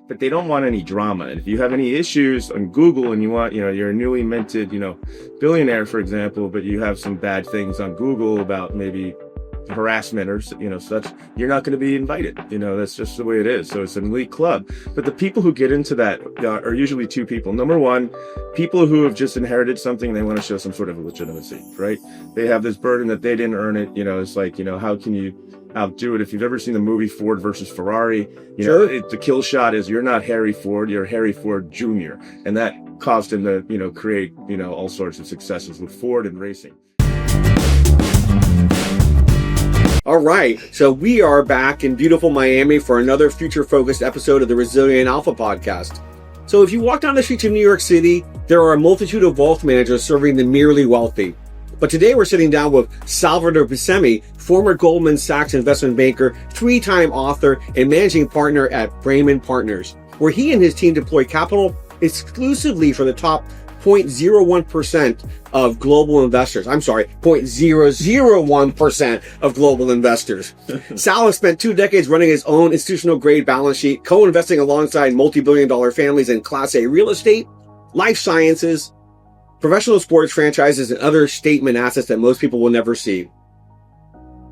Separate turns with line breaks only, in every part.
but they don't want any drama. And if you have any issues on Google and you want, you're a newly minted, billionaire, for example, but you have some bad things on Google about maybe harassment or such, you're not going to be invited. That's just the way it is. So it's an elite club. But the people who get into that are usually two people. Number one, people who have just inherited something, they want to show some sort of legitimacy, right? They have this burden that they didn't earn it. It's like, how can you outdo it? If you've ever seen the movie Ford versus Ferrari, the kill shot is, you're not Harry Ford, you're Harry Ford Jr. And that caused him to, create, all sorts of successes with Ford and racing.
All right, so we are back in beautiful Miami for another future-focused episode of the Resilient Alpha podcast. So if you walk down the streets of New York City, there are a multitude of wealth managers serving the merely wealthy. But today we're sitting down with Sal Buscemi, former Goldman Sachs investment banker, 3-time author, and managing partner at Brayman Partners, where he and his team deploy capital exclusively for the top 0.01% of global investors. I'm sorry, 0.001% of global investors. Sal has spent 2 decades running his own institutional grade balance sheet, co-investing alongside multi-billion-dollar families in Class A real estate, life sciences, professional sports franchises, and other statement assets that most people will never see.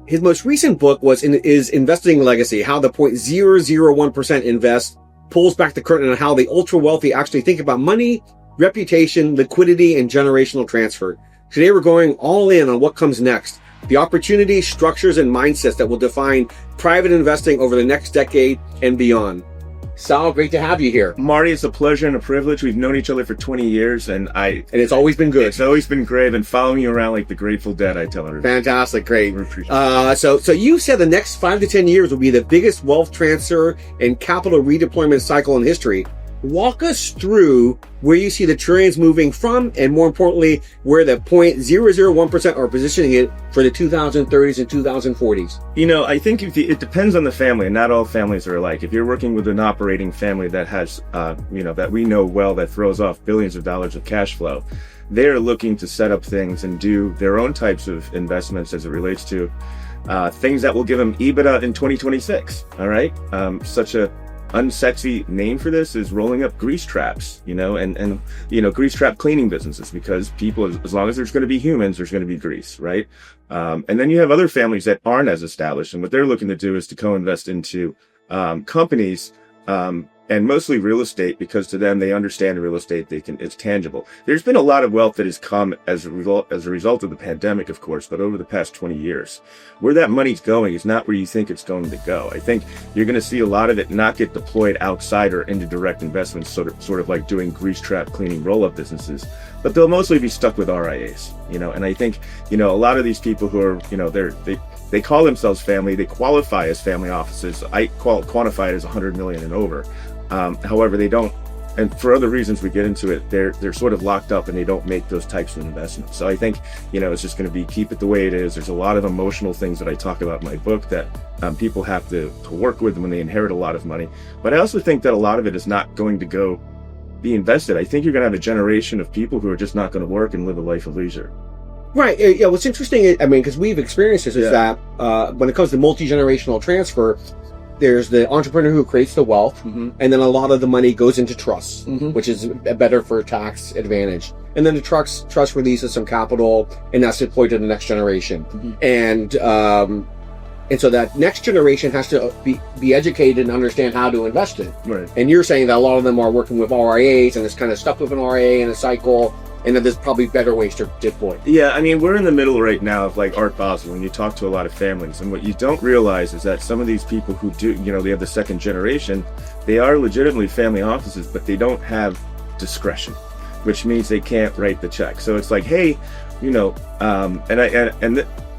His most recent book is Investing Legacy, How the 0.001% Invest pulls back the curtain on how the ultra-wealthy actually think about money, reputation, liquidity, and generational transfer. Today we're going all in on what comes next, the opportunities, structures, and mindsets that will define private investing over the next decade and beyond. Sal, great to have you here.
Marty, it's a pleasure and a privilege. We've known each other for 20 years, and
it's always been good.
It's always been great. I've been following you around like the Grateful Dead, I tell everybody.
Fantastic, great. So you said the next 5 to 10 years will be the biggest wealth transfer and capital redeployment cycle in history. Walk us through where you see the trillions moving from, and more importantly, where the 0.001% are positioning it for the 2030s and 2040s.
I think it depends on the family, and not all families are alike. If you're working with an operating family that has, that we know well, that throws off billions of dollars of cash flow, they're looking to set up things and do their own types of investments as it relates to things that will give them EBITDA in 2026. All right, such a unsexy name for this is rolling up grease traps, and grease trap cleaning businesses, because people, as long as there's going to be humans, there's going to be grease, right? And then you have other families that aren't as established, and what they're looking to do is to co-invest into companies, and mostly real estate, because to them, they understand real estate, it's tangible. There's been a lot of wealth that has come as a result of the pandemic, of course, but over the past 20 years. Where that money's going is not where you think it's going to go. I think you're going to see a lot of it not get deployed outside or into direct investments, sort of like doing grease trap cleaning roll-up businesses, but they'll mostly be stuck with RIAs, and I think, a lot of these people who are, they call themselves family, they qualify as family offices. I quantify it as 100 million and over. However, they don't, and for other reasons we get into it, they're sort of locked up and they don't make those types of investments. So I think, it's just going to be, keep it the way it is. There's a lot of emotional things that I talk about in my book that people have to work with when they inherit a lot of money. But I also think that a lot of it is not going to go be invested. I think you're going to have a generation of people who are just not going to work and live a life of leisure.
Right. Yeah. What's interesting, because we've experienced this, is that when it comes to multi-generational transfer, there's the entrepreneur who creates the wealth, and then a lot of the money goes into trusts, which is better for tax advantage. And then the trust releases some capital, and that's deployed to the next generation. And so that next generation has to be educated and understand how to invest it.
Right.
And you're saying that a lot of them are working with RIAs, and it's kind of stuck with an RIA in a cycle, and that there's probably better ways to deploy.
Yeah, we're in the middle right now of like Art Basel, when you talk to a lot of families, and what you don't realize is that some of these people who do, they have the second generation, they are legitimately family offices, but they don't have discretion, which means they can't write the check. So it's like, hey,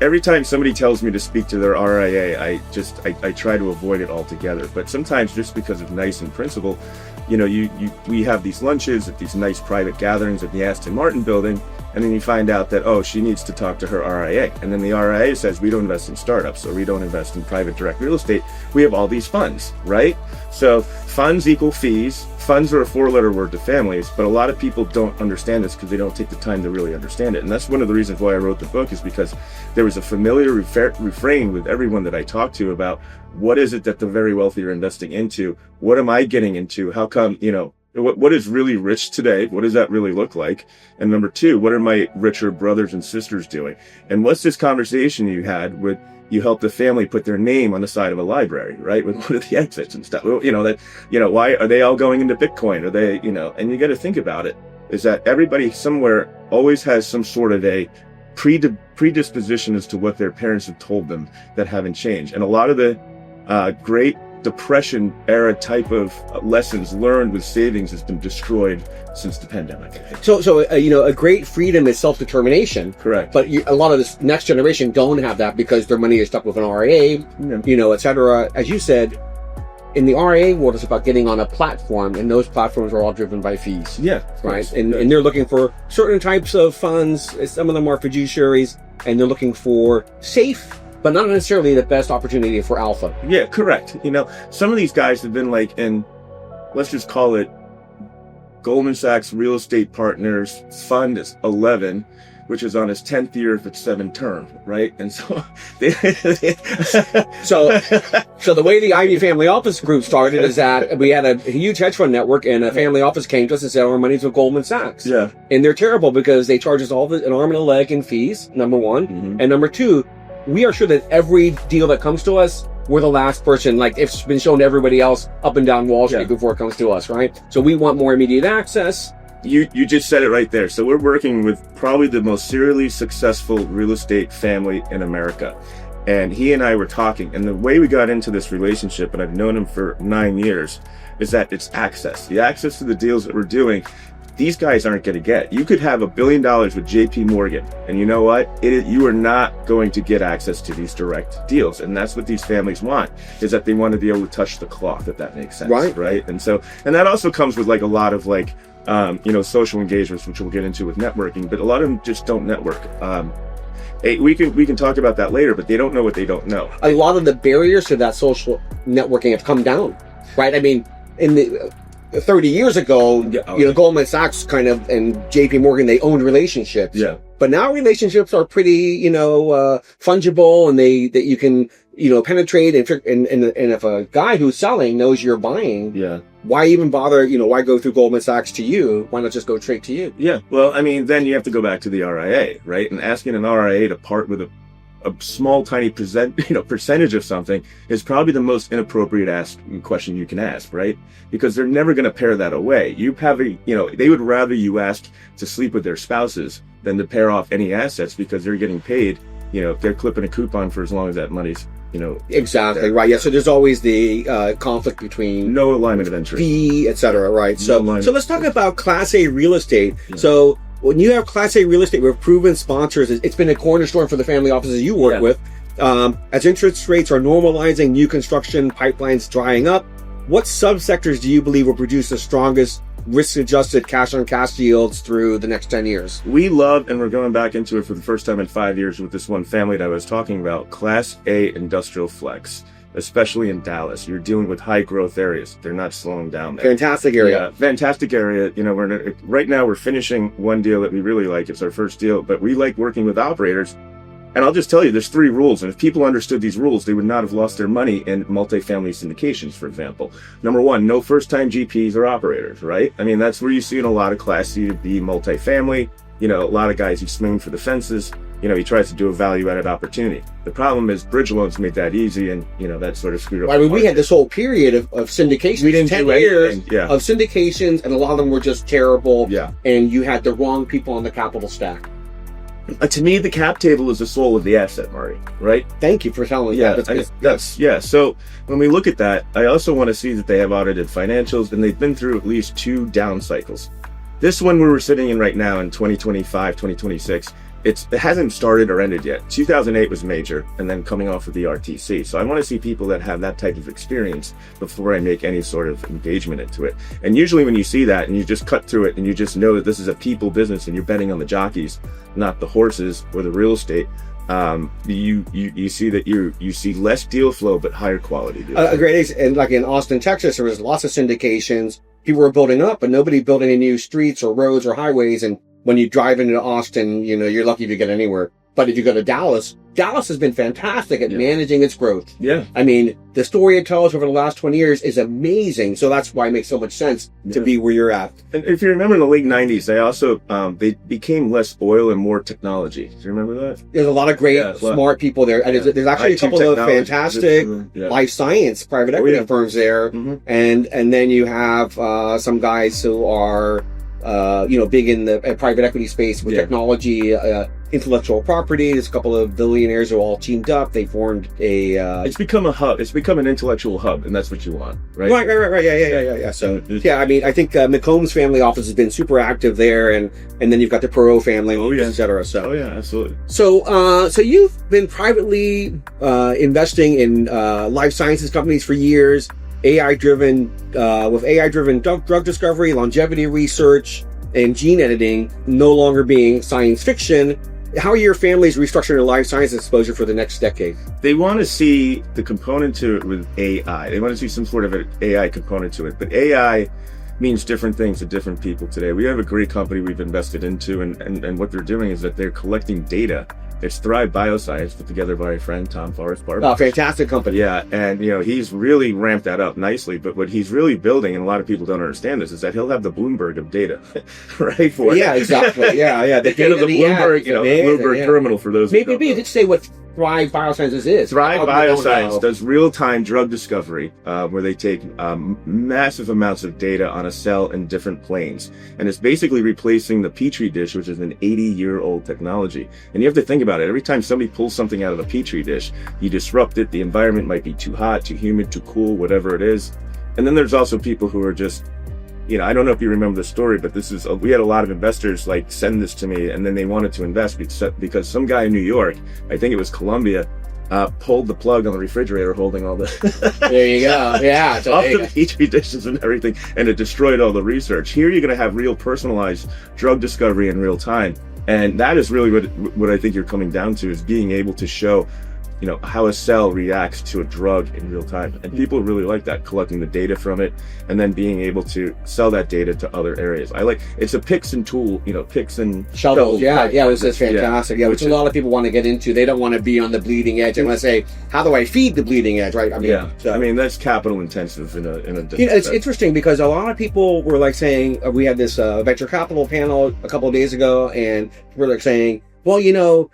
every time somebody tells me to speak to their RIA, I try to avoid it altogether. But sometimes, just because of nice in principle, we have these lunches at these nice private gatherings at the Aston Martin building, and then you find out that, oh, she needs to talk to her RIA. And then the RIA says, we don't invest in startups, or we don't invest in private direct real estate. We have all these funds, right? So funds equal fees. funds are a four-letter word to families, but a lot of people don't understand this because they don't take the time to really understand it. And that's one of the reasons why I wrote the book, is because there was a familiar refrain with everyone that I talked to about what is it that the very wealthy are investing into? What am I getting into? How come, what is really rich today? What does that really look like? And number two, what are my richer brothers and sisters doing? And what's this conversation you had with, you helped the family put their name on the side of a library, right? With one of the exits and stuff. Why are they all going into Bitcoin? Are they, and you got to think about it, is that everybody somewhere always has some sort of a predisposition as to what their parents have told them that haven't changed. And a lot of the Great Depression era type of lessons learned with savings has been destroyed since the pandemic, I think.
So a great freedom is self-determination.
Correct.
But a lot of this next generation don't have that because their money is stuck with an RIA, et cetera. As you said, in the RIA world, it's about getting on a platform, and those platforms are all driven by fees.
Yeah.
Right. And they're looking for certain types of funds. Some of them are fiduciaries, and they're looking for safe, but not necessarily the best opportunity for alpha.
Yeah, correct. Some of these guys have been like in, let's just call it Goldman Sachs Real Estate Partners Fund 11, which is on his 10th year of its 7th term, right? And so,
so the way the Ivy Family Office Group started is that we had a huge hedge fund network, and a family office came to us and said, our money's with Goldman Sachs.
Yeah.
And they're terrible because they charge us an arm and a leg in fees, number one. Mm-hmm. And number two, we are sure that every deal that comes to us, we're the last person, like it's been shown to everybody else up and down Wall Street before it comes to us, right? So we want more immediate access.
You just said it right there. So we're working with probably the most serially successful real estate family in America. And he and I were talking, and the way we got into this relationship, and I've known him for 9 years, is that it's access. The access to the deals that we're doing, these guys aren't going to get. You could have $1 billion with JP Morgan, and you know what? You are not going to get access to these direct deals. And that's what these families want, is that they want to be able to touch the cloth, if that makes sense. Right. And that also comes with like a lot of like, social engagements, which we'll get into with networking, but a lot of them just don't network. We can talk about that later, but they don't know what they don't know.
A lot of the barriers to that social networking have come down, right? I mean, in the 30 years ago, Goldman Sachs and JP Morgan, they owned relationships.
Yeah.
But now relationships are pretty, fungible, and that you can, penetrate. And if a guy who's selling knows you're buying, why even bother, why go through Goldman Sachs to you? Why not just go straight to you?
Yeah. Well, I mean, then you have to go back to the RIA, right? And asking an RIA to part with a small, tiny percentage of something is probably the most inappropriate question you can ask, right? Because they're never going to pair that away. They would rather you ask to sleep with their spouses than to pair off any assets, because they're getting paid, they're clipping a coupon for as long as that money's,
Exactly,
there.
right. Yeah. So there's always the conflict between
no alignment of interest,
fee, et cetera, right? So let's talk about Class A real estate.
Yeah.
So when you have Class A real estate with proven sponsors, it's been a cornerstone for the family offices you work with. As interest rates are normalizing, new construction pipelines drying up, what subsectors do you believe will produce the strongest risk-adjusted cash-on-cash yields through the next 10 years?
We love, and we're going back into it for the first time in 5 years with this one family that I was talking about, Class A industrial flex, especially in Dallas. You're dealing with high growth areas. They're not slowing down there.
Fantastic area.
Yeah, fantastic area. Right now we're finishing one deal that we really like. It's our first deal, but we like working with operators. And I'll just tell you, there's 3 rules. And if people understood these rules, they would not have lost their money in multifamily syndications, for example. Number 1, no first-time GPs or operators, right? I mean, that's where you see in a lot of Class C to B multifamily. A lot of guys who swing for the fences. He tries to do a value-added opportunity. The problem is bridge loans made that easy, and, that sort of screwed up.
I mean, we had this whole period of syndications.
We didn't
10
do
years
anything.
of syndications, and a lot of them were just terrible.
Yeah.
And you had the wrong people on the capital stack.
To me, the cap table is the soul of the asset, Marty, right?
Thank you for telling me that.
So when we look at that, I also want to see that they have audited financials, and they've been through at least 2 down cycles. This one we're sitting in right now in 2025, 2026, it hasn't started or ended yet. 2008 was major, and then coming off of the RTC. So I want to see people that have that type of experience before I make any sort of engagement into it. And usually when you see that and you just cut through it and you just know that this is a people business and you're betting on the jockeys, not the horses or the real estate, you see that you see less deal flow but higher quality deal flow.
A great, and like in Austin, Texas, there was lots of syndications. people were building up, but nobody built any new streets or roads or highways. And when you drive into Austin, you're lucky if you get anywhere. But if you go to Dallas has been fantastic at managing its growth.
Yeah.
I mean, the story it tells over the last 20 years is amazing. So that's why it makes so much sense to be where you're at.
And if you remember in the late 90s, they also, they became less oil and more technology. Do you remember that?
There's a lot of great, smart people there. And there's actually a couple of fantastic life science private equity firms there. And then you have, some guys who are, big in the private equity space with technology, intellectual property. There's a couple of billionaires who all teamed up. They formed a...
it's become a hub. It's become an intellectual hub, and that's what you want, right?
Right. Yeah. So, I mean, I think McComb's family office has been super active there, and then you've got the Perot family, et cetera. So,
absolutely.
So you've been privately investing in life sciences companies for years, AI-driven drug discovery, longevity research, and gene editing no longer being science fiction. How are your families restructuring their life science exposure for the next decade?
They want to see the component to it with AI. They want to see some sort of an AI component to it. But AI means different things to different people today. We have a great company we've invested into, and what they're doing is that they're collecting data. It's Thrive Bioscience, put together by a friend, Tom Forrest Barber.
Oh, fantastic company.
Yeah, and he's really ramped that up nicely. But what he's really building, and a lot of people don't understand this, is that he'll have the Bloomberg of data, right?
Exactly. Yeah.
The Bloomberg, Bloomberg terminal for those.
Maybe you could say what Thrive Biosciences is.
Thrive Bioscience does real-time drug discovery, where they take massive amounts of data on a cell in different planes. And it's basically replacing the Petri dish, which is an 80-year-old technology. And you have to think about it. Every time somebody pulls something out of the Petri dish, you disrupt it. The environment might be too hot, too humid, too cool, whatever it is. And then there's also people who are just, I don't know if you remember the story, but we had a lot of investors send this to me, and then they wanted to invest because some guy in New York, I think it was Columbia, pulled the plug on the refrigerator holding all the
there you go. Yeah.
So off the Petri dishes and everything, and it destroyed all the research. Here you're going to have real personalized drug discovery in real time. And that is really what I think you're coming down to, is being able to show how a cell reacts to a drug in real time. And people really like that, collecting the data from it and then being able to sell that data to other areas. It's a picks and tool, picks and
shovels. Yeah, this is fantastic. Yeah, which a lot of people want to get into. They don't want to be on the bleeding edge. They want to say, how do I feed the bleeding edge, right?
I mean, that's capital intensive in a
it's interesting because a lot of people were saying, we had this venture capital panel a couple of days ago, and we're saying, well,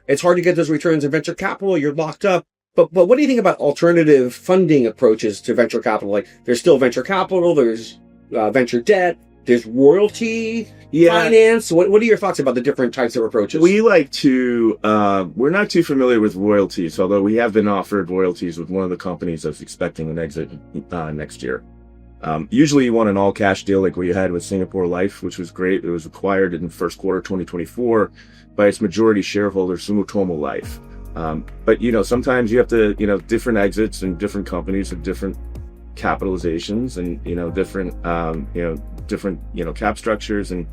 it's hard to get those returns in venture capital. You're locked up. But what do you think about alternative funding approaches to venture capital? There's still venture capital, there's venture debt, there's royalty finance. What are your thoughts about the different types of approaches?
We like to, we're not too familiar with royalties, although we have been offered royalties with one of the companies that's expecting an exit next year. Usually you want an all-cash deal like we had with Singapore Life, which was great. It was acquired in the first quarter 2024 by its majority shareholder, Sumitomo Life. But sometimes you have to, different exits and different companies with different capitalizations and, different cap structures and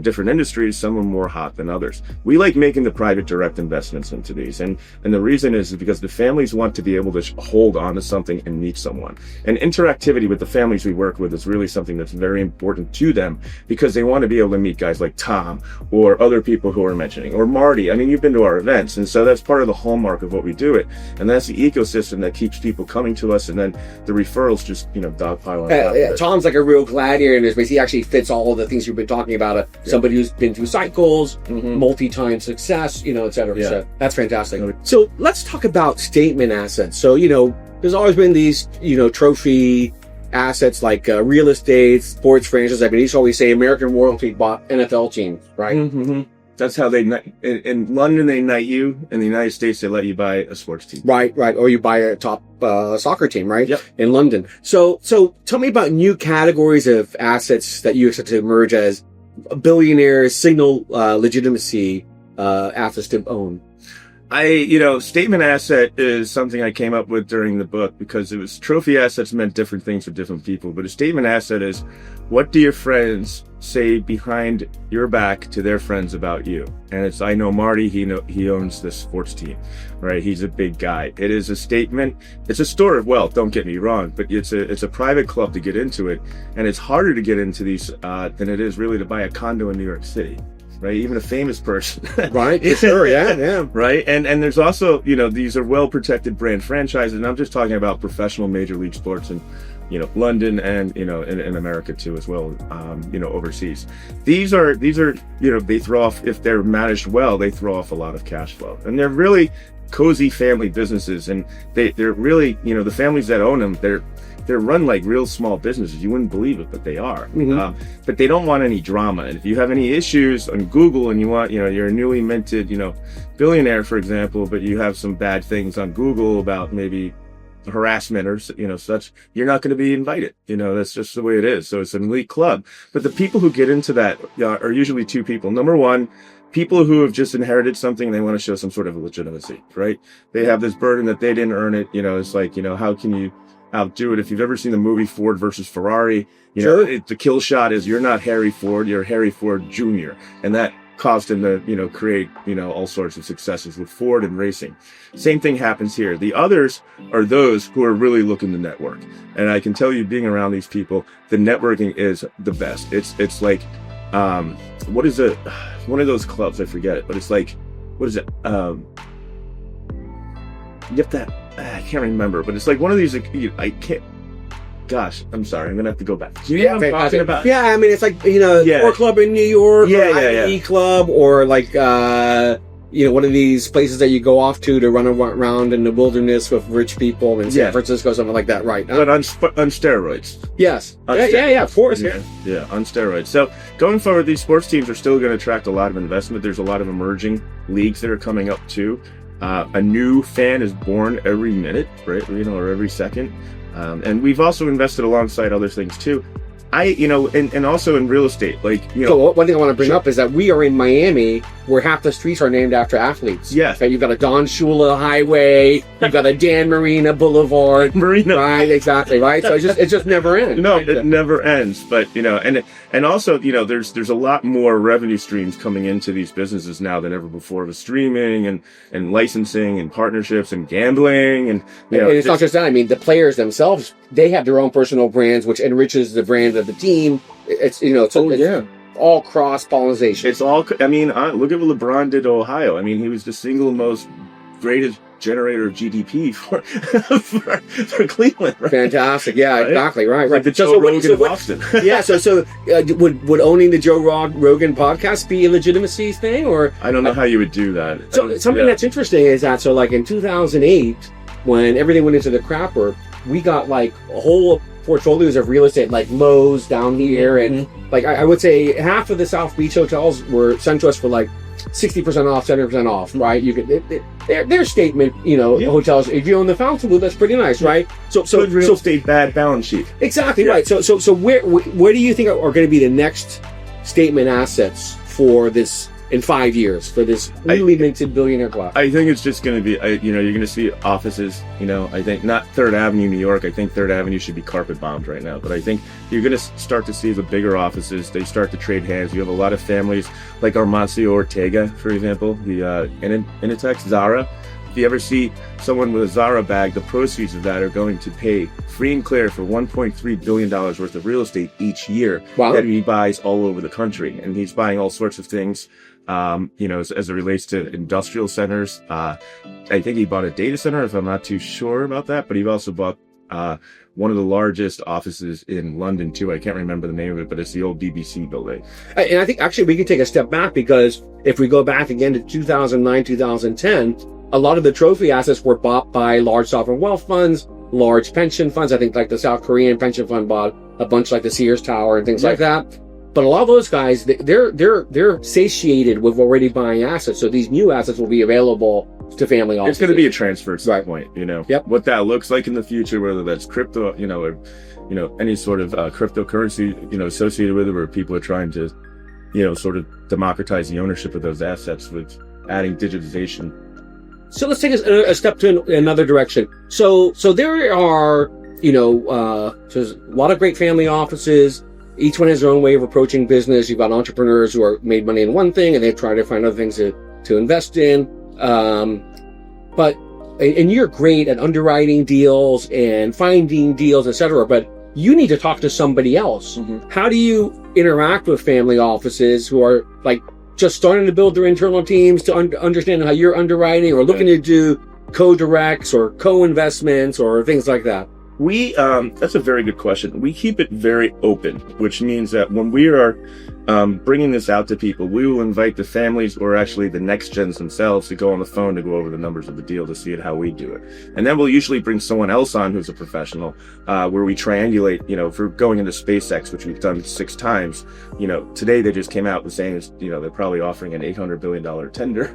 different industries. Some are more hot than others. We like making the private direct investments into these. And the reason is because the families want to be able to hold on to something and meet someone. And interactivity with the families we work with is really something that's very important to them, because they want to be able to meet guys like Tom or other people who are mentioning, or Marty. I mean, you've been to our events. And so that's part of the hallmark of what we do it. And that's the ecosystem that keeps people coming to us. And then the referrals just, dogpile on top of it.
Tom's like a real gladiator in this space. He actually fits all of the things you've been talking about. Somebody who's been through cycles, multi-time success, et cetera.
Yeah.
So that's fantastic. So let's talk about statement assets. So, there's always been these, trophy assets like real estate, sports franchises. I mean, you always say American royalty bought NFL teams, right?
Mm-hmm. That's how in London, they knight you. In the United States, they let you buy a sports team.
Right. Or you buy a top soccer team, right?
Yep.
In London. So tell me about new categories of assets that you expect to emerge as billionaires signal legitimacy assets to own.
Statement asset is something I came up with during the book because it was trophy assets meant different things for different people. But a statement asset is, what do your friends say behind your back to their friends about you? And I know Marty, he owns this sports team, right? He's a big guy. It is a statement. It's a store of wealth, don't get me wrong, but it's a private club to get into it. And it's harder to get into these than it is really to buy a condo in New York City. Right, even a famous person.
Right, sure, yeah.
Right, and there's also, these are well-protected brand franchises, and I'm just talking about professional major league sports in, London and, in America too as well, overseas. These are, they throw off, if they're managed well, they throw off a lot of cash flow. And they're really cozy family businesses, and they're really, the families that own them, they're run like real small businesses. You wouldn't believe it, but they are.
Mm-hmm.
But they don't want any drama. And if you have any issues on Google and you want, you're a newly minted, billionaire, for example, but you have some bad things on Google about maybe harassment or, such, you're not going to be invited. That's just the way it is. So it's an elite club. But the people who get into that are usually two people. Number one, people who have just inherited something, they want to show some sort of legitimacy, right? They have this burden that they didn't earn it. It's like, how can you outdo it? If you've ever seen the movie Ford versus Ferrari, the kill shot is, you're not Harry Ford, you're Harry Ford Jr. And that caused him to, create, all sorts of successes with Ford and racing. Same thing happens here. The others are those who are really looking to network. And I can tell you, being around these people, the networking is the best. It's like, what is it? One of those clubs, I forget it, but it's like, what is it? You have to, I can't remember, but it's like one of these, I can't, gosh, I'm sorry, I'm going to have to go back. Do you know what I'm talking about?
Yeah, I mean, it's like, Sport Club in New York, or IE Club, or like, one of these places that you go off to run around in the wilderness with rich people in San Francisco, something like that, right?
But on steroids.
Yes. Yeah, of course.
Yeah, on steroids. So going forward, these sports teams are still going to attract a lot of investment. There's a lot of emerging leagues that are coming up too. A new fan is born every minute, right? Or every second. And we've also invested alongside other things too. And also in real estate,
So one thing I want to bring up is that we are in Miami, where half the streets are named after athletes.
Yes.
Okay, you've got a Don Shula Highway, you've got a Dan Marina Boulevard. Right, exactly, right? So it just never ends.
No, it never ends. But, and also, there's a lot more revenue streams coming into these businesses now than ever before, with streaming and licensing and partnerships and gambling. And
it's not just that. I mean, the players themselves, they have their own personal brands, which enriches the brand of the team. It's all cross-pollination.
It's all, look at what LeBron did to Ohio. He was the single most greatest generator of GDP for Cleveland, right?
Fantastic. Yeah, right? Exactly. Right.
Like the Joe Rogan of Boston.
Yeah. So would owning the Joe Rogan podcast be a legitimacy thing, or?
I don't know how you would do that.
So something that's interesting is that, so like in 2008, when everything went into the crapper, we got like a whole portfolios of real estate, like Lowe's down here, and like I would say half of the South Beach hotels were sent to us for like 60% off, 70% off, right? You could their statement, hotels. If you own the Fountainville, that's pretty nice, right? So
good real estate, bad balance sheet.
Exactly right. So where do you think are going to be the next statement assets for this in 5 years for this newly minted billionaire class?
I think it's just going to be, you're going to see offices, I think not 3rd Avenue, New York. I think 3rd Avenue should be carpet bombed right now. But I think you're going to start to see the bigger offices. They start to trade hands. You have a lot of families like Armancio Ortega, for example, the Inditex, Zara. If you ever see someone with a Zara bag, the proceeds of that are going to pay free and clear for $1.3 billion worth of real estate each year.
Wow.
That he buys all over the country. And he's buying all sorts of things. As it relates to industrial centers. I think he bought a data center, if I'm not too sure about that, but he also bought one of the largest offices in London too. I can't remember the name of it, but it's the old BBC building.
And I think actually we can take a step back, because if we go back again to 2009, 2010, a lot of the trophy assets were bought by large sovereign wealth funds, large pension funds. I think like the South Korean pension fund bought a bunch like the Sears Tower and things like that. But a lot of those guys, they're satiated with already buying assets. So these new assets will be available to family offices.
It's going to be a transfer at some point,
Yep.
What that looks like in the future, whether that's crypto, or, any sort of cryptocurrency, associated with it, where people are trying to, sort of democratize the ownership of those assets with adding digitization
So let's take a step to another direction. So there are, there's a lot of great family offices. Each one has their own way of approaching business. You've got entrepreneurs who are made money in one thing and they try to find other things to invest in. And you're great at underwriting deals and finding deals, etc. But you need to talk to somebody else.
Mm-hmm.
How do you interact with family offices who are like just starting to build their internal teams to understand how you're underwriting or looking to do co-directs or co-investments or things like that?
That's a very good question. We keep it very open, which means that when we are bringing this out to people, we will invite the families or actually the next gens themselves to go on the phone to go over the numbers of the deal to see it how we do it. And then we'll usually bring someone else on who's a professional, where we triangulate, if we're going into SpaceX, which we've done 6 times, today they just came out with saying, they're probably offering an $800 billion tender.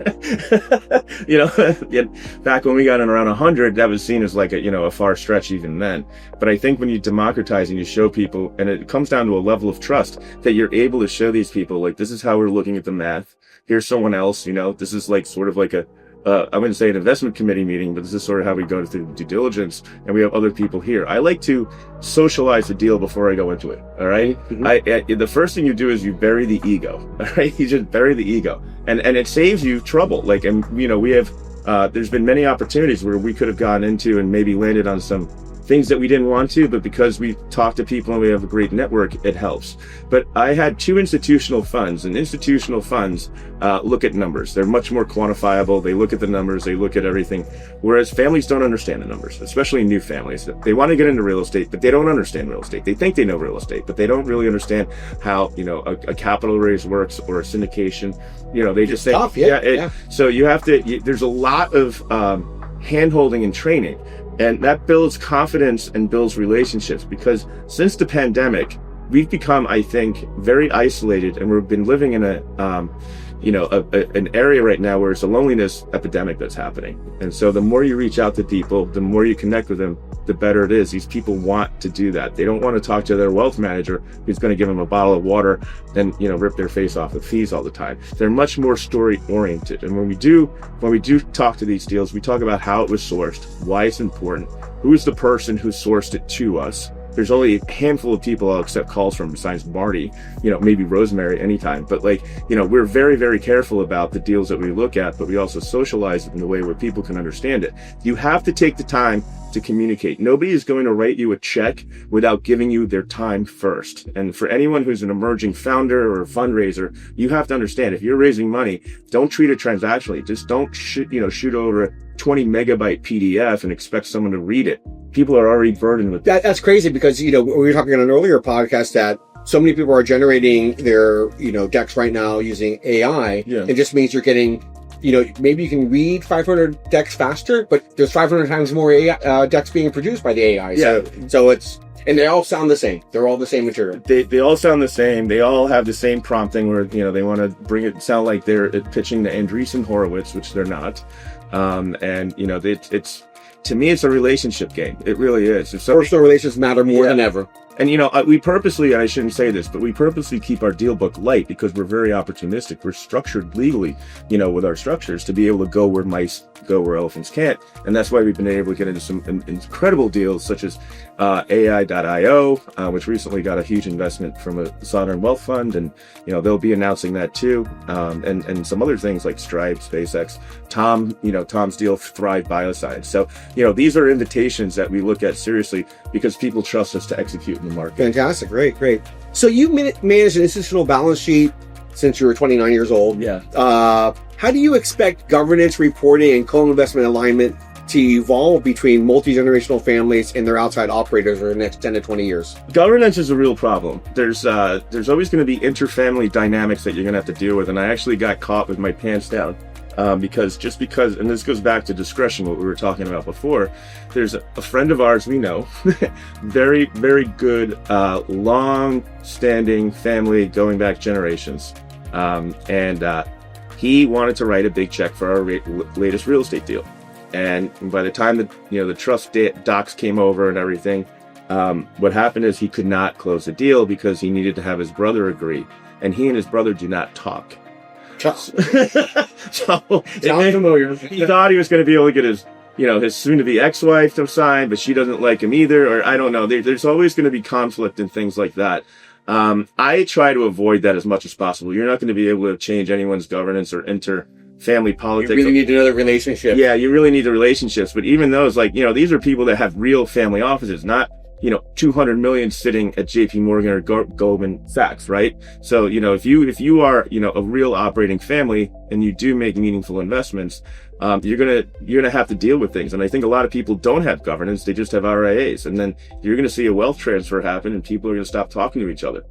Back when we got in around 100, that was seen as like a far stretch even then. But I think when you democratize and you show people, and it comes down to a level of trust that you're able to show these people, like, this is how we're looking at the math. Here's someone else, this is like sort of like I wouldn't say an investment committee meeting, but this is sort of how we go through due diligence, and we have other people here. I like to socialize the deal before I go into it. All right. Mm-hmm. The first thing you do is you bury the ego. All right. You just bury the ego, and it saves you trouble. Like, and we have, there's been many opportunities where we could have gone into and maybe landed on some things that we didn't want to, but because we talk to people and we have a great network, it helps. But I had 2 institutional funds, and institutional funds look at numbers. They're much more quantifiable. They look at the numbers, they look at everything. Whereas families don't understand the numbers, especially new families. They want to get into real estate, but they don't understand real estate. They think they know real estate, but they don't really understand how, a capital raise works or a syndication. They just say,
tough, yeah.
So you have to, there's a lot of hand-holding and training. And that builds confidence and builds relationships, because since the pandemic, we've become, I think, very isolated, and we've been living in an area right now where it's a loneliness epidemic that's happening. And so the more you reach out to people, the more you connect with them, the better it is. These people want to do that. They don't want to talk to their wealth manager who's going to give them a bottle of water and, rip their face off with fees all the time. They're much more story oriented. And when we do talk to these deals, we talk about how it was sourced, why it's important, who's the person who sourced it to us. There's only a handful of people I'll accept calls from besides Marty, maybe Rosemary anytime. But we're very, very careful about the deals that we look at, but we also socialize it in a way where people can understand it. You have to take the time to communicate. Nobody is going to write you a check without giving you their time first. And for anyone who's an emerging founder or a fundraiser, you have to understand, if you're raising money, don't treat it transactionally. Just don't shoot over a 20 megabyte PDF and expect someone to read it. People are already burdened with that.
That's crazy, because, we were talking on an earlier podcast that so many people are generating their, decks right now using AI. Yeah. It just means you're getting, maybe you can read 500 decks faster, but there's 500 times more AI, decks being produced by the AI.
Yeah.
So it's, and they all sound the same. They're all the same material.
They all sound the same. They all have the same prompting where, they want to bring it sound like they're pitching to Andreessen Horowitz, which they're not. It's, to me, it's a relationship game. It really is.
Personal relations matter more than ever.
And, we purposely, I shouldn't say this, but we purposely keep our deal book light because we're very opportunistic. We're structured legally, with our structures to be able to go where mice go where elephants can't. And that's why we've been able to get into some incredible deals such as AI.io, which recently got a huge investment from a sovereign wealth fund. And, they'll be announcing that too. And some other things like Stripe, SpaceX, Tom's deal, Thrive Bioscience. So, these are invitations that we look at seriously because people trust us to execute in the market.
Fantastic. Great. So you managed an institutional balance sheet since you were 29 years old.
Yeah.
How do you expect governance, reporting, and co-investment alignment to evolve between multi-generational families and their outside operators over the next 10 to 20 years?
Governance is a real problem. There's always going to be inter-family dynamics that you're going to have to deal with. And I actually got caught with my pants down. Because, and this goes back to discretion, what we were talking about before, there's a friend of ours we know, very, very good, long-standing family going back generations. He wanted to write a big check for our latest real estate deal. And by the time that, the trust docs came over and everything, what happened is he could not close the deal because he needed to have his brother agree. And he and his brother do not talk. So
Sounds familiar.
he thought he was going to be able to get his soon-to-be ex-wife to sign, but she doesn't like him either, or I don't know. There's always going to be conflict and things like that. I try to avoid that as much as possible. You're not going to be able to change anyone's governance or enter family politics.
You really need another relationship.
Yeah, you really need the relationships. But even those, these are people that have real family offices, not 200 million sitting at JP Morgan or Goldman Sachs, right? So, if you are, a real operating family and you do make meaningful investments, you're gonna have to deal with things. And I think a lot of people don't have governance; they just have RIAs, and then you're gonna see a wealth transfer happen, and people are gonna stop talking to each other.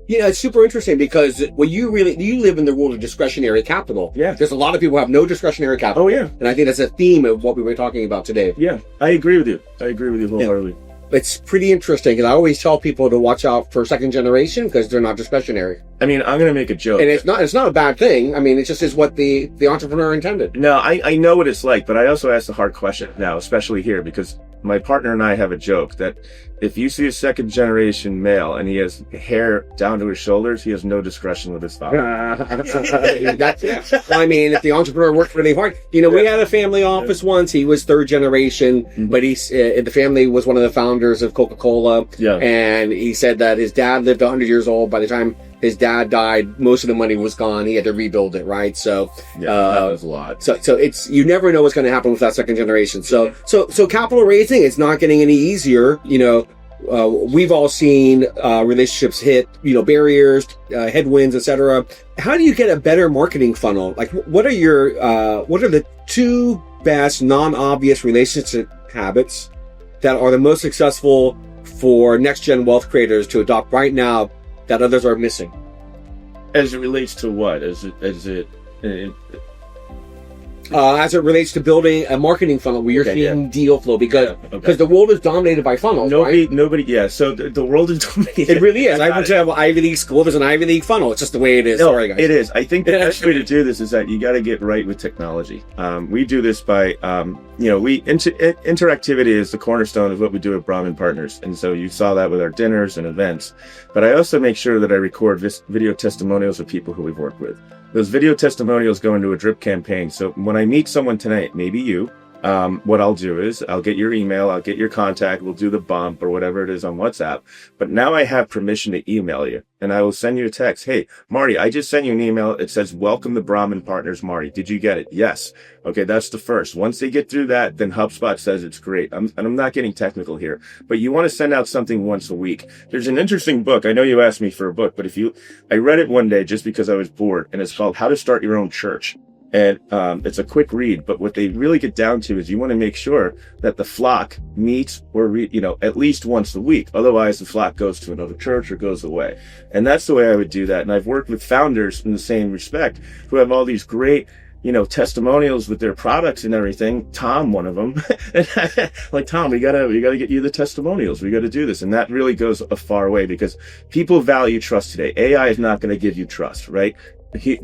Yeah, it's super interesting because you live in the world of discretionary capital.
Yeah.
There's a lot of people who have no discretionary capital.
Oh, yeah.
And I think that's a theme of what we were talking about today.
Yeah, I agree with you. Wholeheartedly. Yeah.
It's pretty interesting because I always tell people to watch out for second generation because they're not discretionary.
I mean, I'm going to make a joke.
And it's not a bad thing. I mean, it just is what the entrepreneur intended.
No, I know what it's like, but I also ask the hard question now, especially here, because my partner and I have a joke that if you see a second generation male and he has hair down to his shoulders, he has no discretion with his thought.
That's it. I mean, if the entrepreneur worked really hard, we had a family office once. He was third generation, but the family was one of the founders of Coca-Cola. Yeah. And he said that his dad lived 100 years old. By the time his dad died, most of the money was gone. He had to rebuild it, right? So,
that was a lot.
So it's, you never know what's going to happen with that second generation. So capital raising, it's not getting any easier. We've all seen relationships hit, barriers, headwinds, etc. How do you get a better marketing funnel? Like, what are the two best non-obvious relationship habits that are the most successful for next-gen wealth creators to adopt right now that others are missing?
As it relates to what? As
it relates to building a marketing funnel where you're seeing deal flow because the world is dominated by funnels.
Nobody. Yeah. So the world is dominated.
It really is. I went to an Ivy League school. There's an Ivy League funnel. It's just the way it is.
No,
sorry, guys.
It is. I think the best way to do this is that you got to get right with technology. We do this by, interactivity is the cornerstone of what we do at Brahmin Partners. And so you saw that with our dinners and events. But I also make sure that I record video testimonials of people who we've worked with. Those video testimonials go into a drip campaign. So when I meet someone tonight, maybe you, what I'll do is I'll get your email, I'll get your contact, we'll do the bump or whatever it is on WhatsApp. But now I have permission to email you and I will send you a text. Hey, Marty, I just sent you an email. It says, welcome to Brahmin Partners, Marty. Did you get it? Yes. Okay. That's the first. Once they get through that, then HubSpot says it's great. And I'm not getting technical here, but you want to send out something once a week. There's an interesting book. I know you asked me for a book, but I read it one day just because I was bored, and it's called How to Start Your Own Church. And it's a quick read, but what they really get down to is you want to make sure that the flock meets at least once a week. Otherwise, the flock goes to another church or goes away. And that's the way I would do that. And I've worked with founders in the same respect who have all these great, testimonials with their products and everything. Tom, one of them, like, Tom, we gotta get you the testimonials. We got to do this. And that really goes a far way because people value trust today. AI is not going to give you trust, right?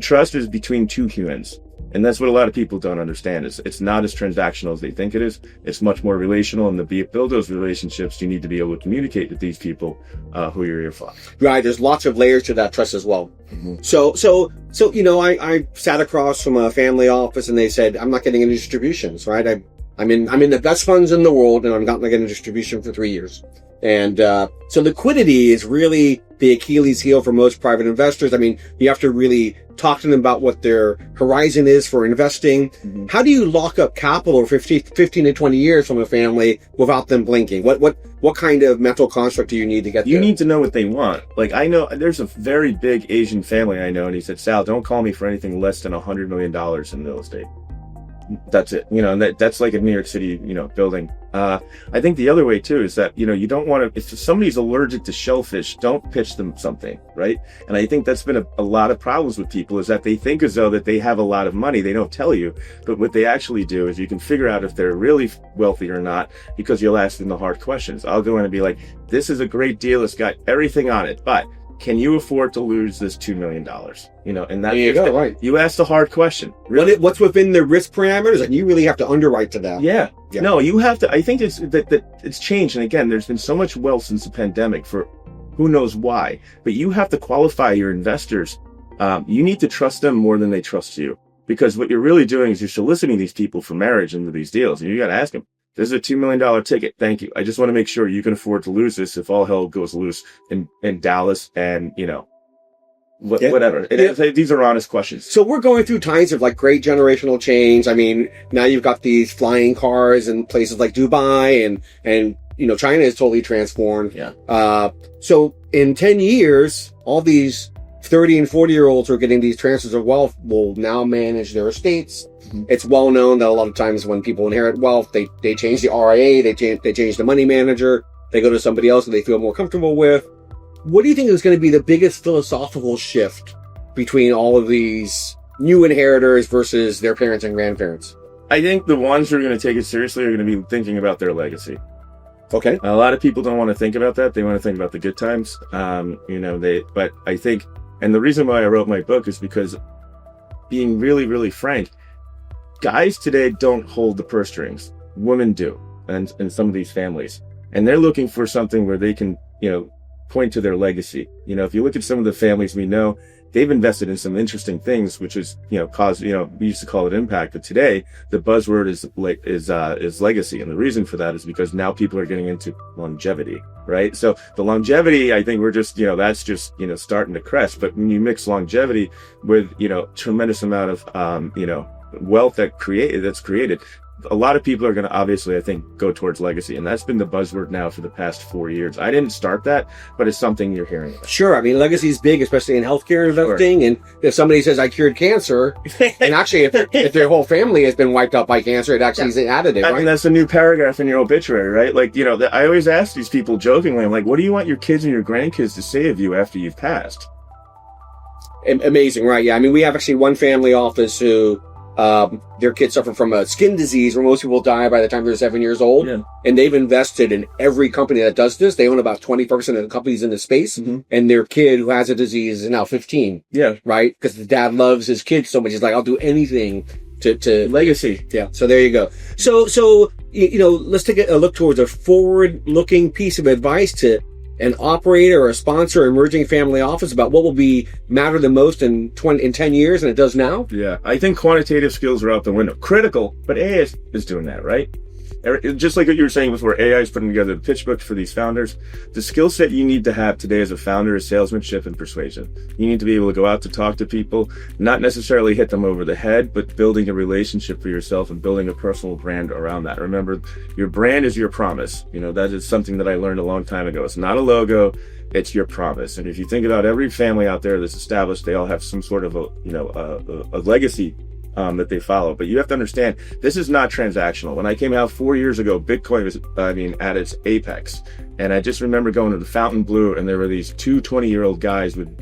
Trust is between two humans. And that's what a lot of people don't understand. It's not as transactional as they think it is. It's much more relational. And to build those relationships, you need to be able to communicate with these people who are your flock.
Right. There's lots of layers to that trust as well. Mm-hmm. So I sat across from a family office and they said, I'm not getting any distributions, right? I'm in the best funds in the world and I'm not getting a distribution for 3 years. And so liquidity is really the Achilles heel for most private investors. I mean, you have to really talk to them about what their horizon is for investing. Mm-hmm. How do you lock up capital for 15 to 20 years from a family without them blinking? What kind of mental construct do you need to get there?
You need to know what they want. Like, I know there's a very big Asian family I know, and he said, Sal, don't call me for anything less than $100 million in real estate. That's it. And that's like a New York City, building. I think the other way too is that, you don't want to, if somebody's allergic to shellfish, don't pitch them something, right? And I think that's been a lot of problems with people is that they think as though that they have a lot of money. They don't tell you, but what they actually do is you can figure out if they're really wealthy or not because you'll ask them the hard questions. I'll go in and be like, this is a great deal. It's got everything on it, but can you afford to lose this $2 million? And that,
there you go, right.
You asked a hard question. Really?
What's within the risk parameters? And you really have to underwrite to that.
Yeah. No, you have to. I think it's changed. And again, there's been so much wealth since the pandemic for who knows why. But you have to qualify your investors you need to trust them more than they trust you. Because what you're really doing is you're soliciting these people for marriage into these deals. And you got to ask them, this is a $2 million ticket. Thank you. I just want to make sure you can afford to lose this if all hell goes loose in Dallas and, whatever. These are honest questions.
So we're going through times of like great generational change. I mean, now you've got these flying cars in places like Dubai and China is totally transformed.
Yeah.
So in 10 years, all these 30 and 40-year-olds who are getting these transfers of wealth will now manage their estates. Mm-hmm. It's well known that a lot of times when people inherit wealth, they change the RIA, they change the money manager, they go to somebody else that they feel more comfortable with. What do you think is going to be the biggest philosophical shift between all of these new inheritors versus their parents and grandparents?
I think the ones who are going to take it seriously are going to be thinking about their legacy.
Okay.
A lot of people don't want to think about that. They want to think about the good times. But I think, and the reason why I wrote my book is because, being really, really frank, guys today don't hold the purse strings. Women do, and in some of these families. And they're looking for something where they can, point to their legacy. If you look at some of the families we know, they've invested in some interesting things, which is, caused, we used to call it impact, but today the buzzword is legacy. And the reason for that is because now people are getting into longevity, right? So the longevity, I think we're just, that's just, starting to crest. But when you mix longevity with, tremendous amount of, wealth that's created, a lot of people are going to obviously, I think, go towards legacy. And that's been the buzzword now for the past 4 years. I didn't start that, but it's something you're hearing about.
Sure. I mean, legacy is big, especially in healthcare investing. Sure. And if somebody says, I cured cancer, and actually, if their whole family has been wiped out by cancer, it actually is an additive, right?
And that's a new paragraph in your obituary, right? Like, I always ask these people jokingly, I'm like, what do you want your kids and your grandkids to say of you after you've passed?
Amazing, right? Yeah. I mean, we have actually one family office who, their kids suffer from a skin disease where most people die by the time they're 7 years old. Yeah. And they've invested in every company that does this. They own about 20% of the companies in the space. Mm-hmm. And their kid who has a disease is now 15.
Yeah.
Right? Because the dad loves his kid so much. He's like, I'll do anything to
legacy.
Yeah. So there you go. So, let's take a look towards a forward-looking piece of advice to an operator or a sponsor or emerging family office about what will matter the most in 10 years than it does now?
Yeah, I think quantitative skills are out the window. Critical, but AI is doing that, right? Just like what you were saying before, AI is putting together the pitch book for these founders. The skill set you need to have today as a founder is salesmanship and persuasion. You need to be able to go out to talk to people, not necessarily hit them over the head, but building a relationship for yourself and building a personal brand around that. Remember, your brand is your promise. That is something that I learned a long time ago. It's not a logo, it's your promise. And if you think about every family out there that's established, they all have some sort of a legacy that they follow. But you have to understand, this is not transactional. When I came out 4 years ago, Bitcoin was, at its apex. And I just remember going to the Fontainebleau, and there were these two 20-year-old guys with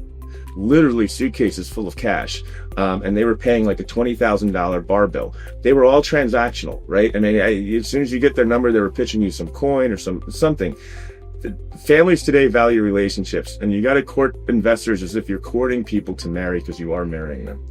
literally suitcases full of cash. And they were paying like a $20,000 bar bill. They were all transactional, right? I mean, as soon as you get their number, they were pitching you some coin or something. Families today value relationships, and you got to court investors as if you're courting people to marry, because you are marrying them.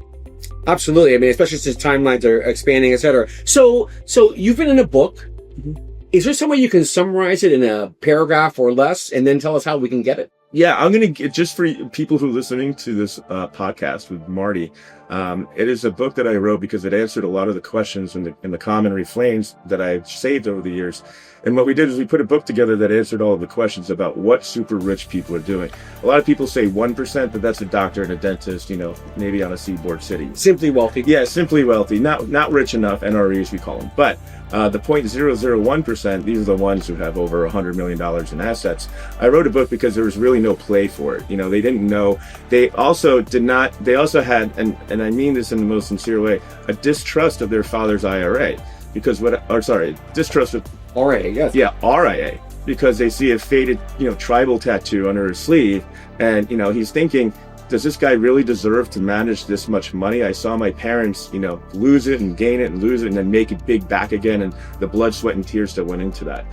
Absolutely. I mean, especially since timelines are expanding, et cetera. So you've been in a book. Mm-hmm. Is there some way you can summarize it in a paragraph or less and then tell us how we can get it?
Yeah, I'm going to, just for people who are listening to this podcast with Marty, it is a book that I wrote because it answered a lot of the questions and the common refrains that I've saved over the years. And what we did is we put a book together that answered all of the questions about what super rich people are doing. A lot of people say 1%, but that's a doctor and a dentist, maybe on a seaboard city.
Simply wealthy.
Yeah, simply wealthy. Not rich enough, NREs we call them. But the 0.001%, these are the ones who have over $100 million in assets. I wrote a book because there was really no play for it. They didn't know. They also had, and I mean this in the most sincere way, a distrust of their father's IRA. Distrust of
RIA, yes.
Yeah, RIA, because they see a faded, tribal tattoo under his sleeve, and he's thinking, does this guy really deserve to manage this much money? I saw my parents, lose it and gain it and lose it and then make it big back again, and the blood, sweat, and tears that went into that.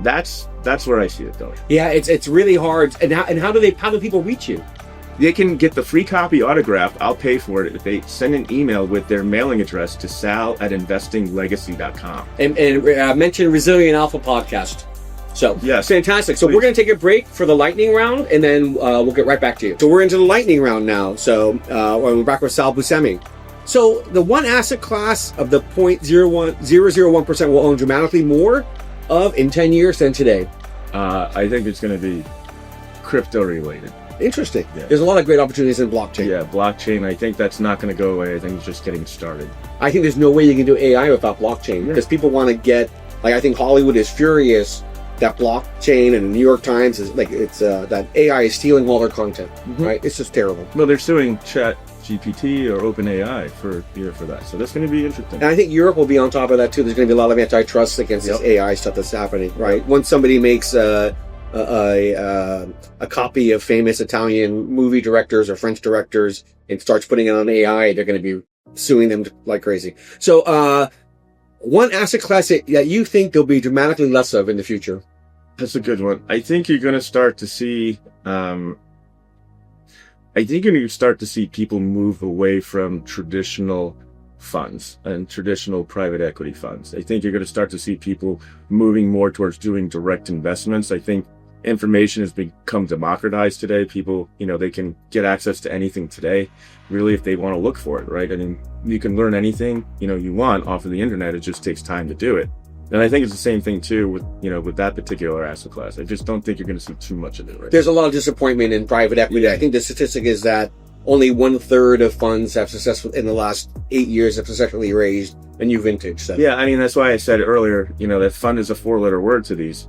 That's where I see it going.
Yeah, it's really hard. And how do people reach you?
They can get the free copy autographed. I'll pay for it if they send an email with their mailing address to sal@investinglegacy.com.
And mention Resilient Alpha Podcast. So,
Yes.
fantastic. So,
Please.
we're going to take a break for the lightning round, and then we'll get right back to you. So, we're into the lightning round now. So, we're back with Sal Buscemi. So, the one asset class of the 0.001% will own dramatically more of in 10 years than today.
I think it's going to be crypto related.
Interesting.
Yeah.
There's a lot of great opportunities in blockchain.
Yeah, blockchain. I think that's not going to go away. I think it's just getting started.
I think there's no way you can do AI without blockchain because people want to get, like, I think Hollywood is furious that blockchain and the New York Times is like, it's that AI is stealing all their content, right? It's just terrible.
Well, they're suing ChatGPT or OpenAI for that. So that's going to be interesting.
And I think Europe will be on top of that too. There's going to be a lot of antitrust against this AI stuff that's happening, right? Once somebody makes a copy of famous Italian movie directors or French directors and starts putting it on AI, they're going to be suing them like crazy. So, one asset class that you think there'll be dramatically less of in the future?
That's a good one. I think you're going to start to see, people move away from traditional funds and traditional private equity funds. I think you're going to start to see people moving more towards doing direct investments. I think information has become democratized today. People, they can get access to anything today, really, if they want to look for it, right? I mean, you can learn anything, you want off of the internet. It just takes time to do it. And I think it's the same thing too with that particular asset class. I just don't think you're going to see too much of it right
There's a lot of disappointment in private equity. I think the statistic is that only 1/3 of funds have in the last 8 years have successfully raised a new vintage. So.
Yeah, I mean, that's why I said earlier, that fund is a 4-letter word to these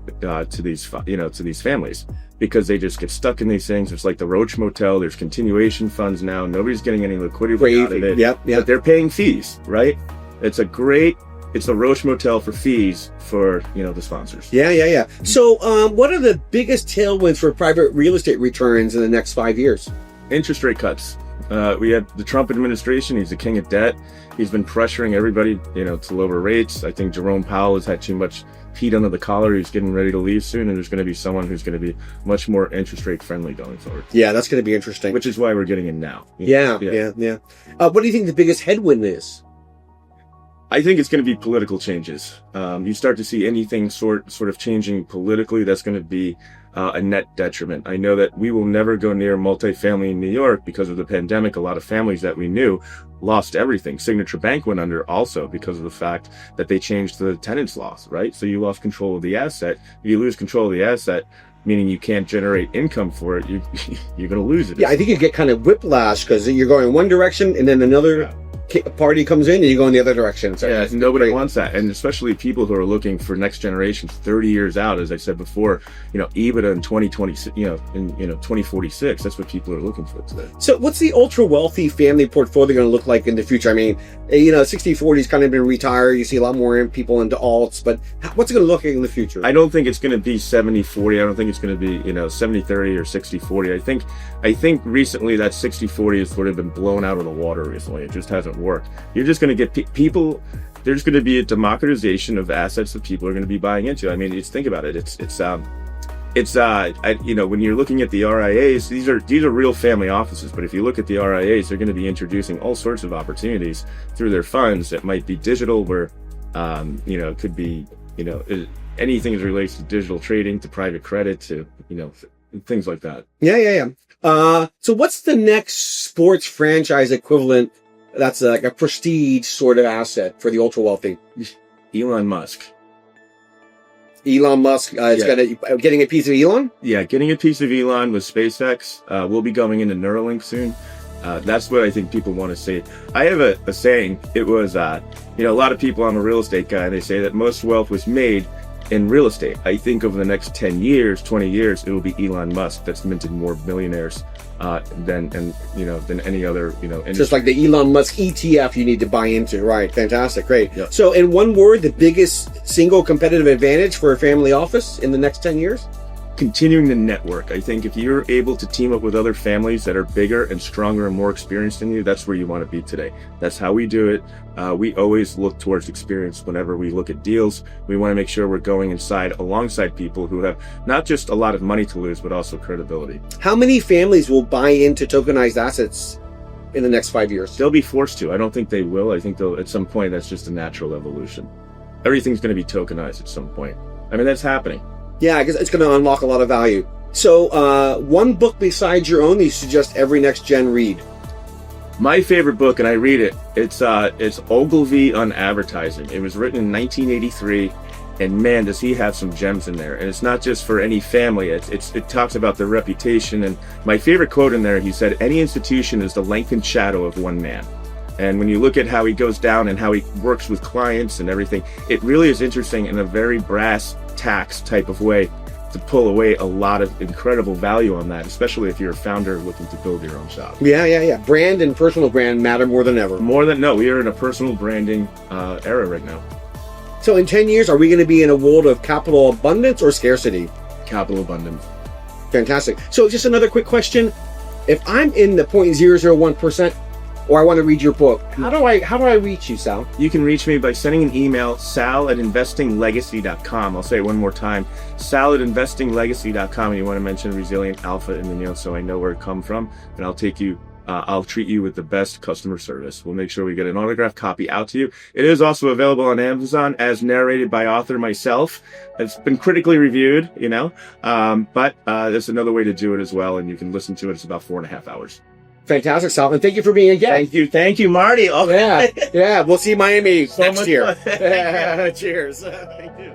families, because they just get stuck in these things. It's like the Roach Motel. There's continuation funds now. Nobody's getting any liquidity out of it.
Yep.
But they're paying fees, right? It's a Roach Motel for fees for, the sponsors.
Yeah. So, what are the biggest tailwinds for private real estate returns in the next 5 years?
Interest rate cuts. We had the Trump administration. He's the king of debt. He's been pressuring everybody, to lower rates. I think Jerome Powell has had too much heat under the collar. He's getting ready to leave soon, and there's going to be someone who's going to be much more interest rate friendly going forward.
Yeah, that's going to be interesting.
Which is why we're getting in now.
Yeah. What do you think the biggest headwind is?
I think it's going to be political changes. You start to see anything sort of changing politically, that's going to be a net detriment. I know that we will never go near multifamily in New York because of the pandemic. A lot of families that we knew lost everything. Signature Bank went under also because of the fact that they changed the tenants' laws, right? So you lost control of the asset. If you lose control of the asset, meaning you can't generate income for it, you're going to lose it.
Yeah, I think you get kind of whiplash because you're going one direction and then another party comes in and you go in the other direction. So
nobody wants that. And especially people who are looking for next generation 30 years out, as I said before, EBITDA in 2020, in 2046, that's what people are looking for today.
So what's the ultra wealthy family portfolio going to look like in the future? I mean, 60-40 has kind of been retired. You see a lot more people into alts, but what's it going to look like in the future?
I don't think it's going to be 70-40. I don't think it's going to be, 70-30 or 60-40. I think recently that 60-40 has sort of been blown out of the water recently. It just hasn't work. You're just going to get people. There's going to be a democratization of assets that people are going to be buying into. I mean, just think about it. When you're looking at the RIAs, these are real family offices. But if you look at the RIAs, they're going to be introducing all sorts of opportunities through their funds that might be digital, where, it could be, anything as relates to digital trading, to private credit, to, things like that.
Yeah. So what's the next sports franchise equivalent that's like a prestige sort of asset for the ultra wealthy?
Elon Musk.
Elon Musk is getting a piece of Elon? Yeah,
getting a piece of Elon with SpaceX. We'll be going into Neuralink soon. That's what I think people want to see. I have a saying. It was, a lot of people, I'm a real estate guy, they say that most wealth was made in real estate. I think over the next 10 years, 20 years, it will be Elon Musk that's minted more millionaires than any other, industry.
Just like the Elon Musk ETF you need to buy into. Right. Fantastic. Great.
Yep.
So in one word, the biggest single competitive advantage for a family office in the next 10 years?
Continuing the network. I think if you're able to team up with other families that are bigger and stronger and more experienced than you, that's where you want to be today. That's how we do it. We always look towards experience whenever we look at deals. We want to make sure we're going alongside people who have not just a lot of money to lose, but also credibility.
How many families will buy into tokenized assets in the next 5 years?
They'll be forced to. I don't think they will. I think at some point, that's just a natural evolution. Everything's going to be tokenized at some point. I mean, that's happening.
Yeah, because it's going to unlock a lot of value. So, one book besides your own that you suggest every next gen read?
My favorite book, and I read it, it's Ogilvy on Advertising. It was written in 1983, and man, does he have some gems in there. And it's not just for any family, it talks about their reputation. And my favorite quote in there, he said, any institution is the lengthened shadow of one man. And when you look at how he goes down and how he works with clients and everything, it really is interesting in a very brass tacks type of way to pull away a lot of incredible value on that, especially if you're a founder looking to build your own shop.
Yeah. Brand and personal brand matter more than ever.
We are in a personal branding era right now.
So in 10 years, are we going to be in a world of capital abundance or scarcity?
Capital abundance.
Fantastic. So just another quick question. If I'm in the 0.001%, or I want to read your book, how do I reach you, Sal?
You can reach me by sending an email, sal@investinglegacy.com. I'll say it one more time, sal@investinglegacy.com, and you want to mention Resilient Alpha in the mail so I know where it come from, and I'll treat you with the best customer service. We'll make sure we get an autographed copy out to you. It is also available on Amazon as narrated by author myself. It's been critically reviewed, but there's another way to do it as well, and you can listen to it. It's about 4.5 hours.
Fantastic, Sal, and thank you for being a guest.
Thank you, Marty.
Yeah, we'll see Miami next
much
year.
fun.
Cheers.
Thank you.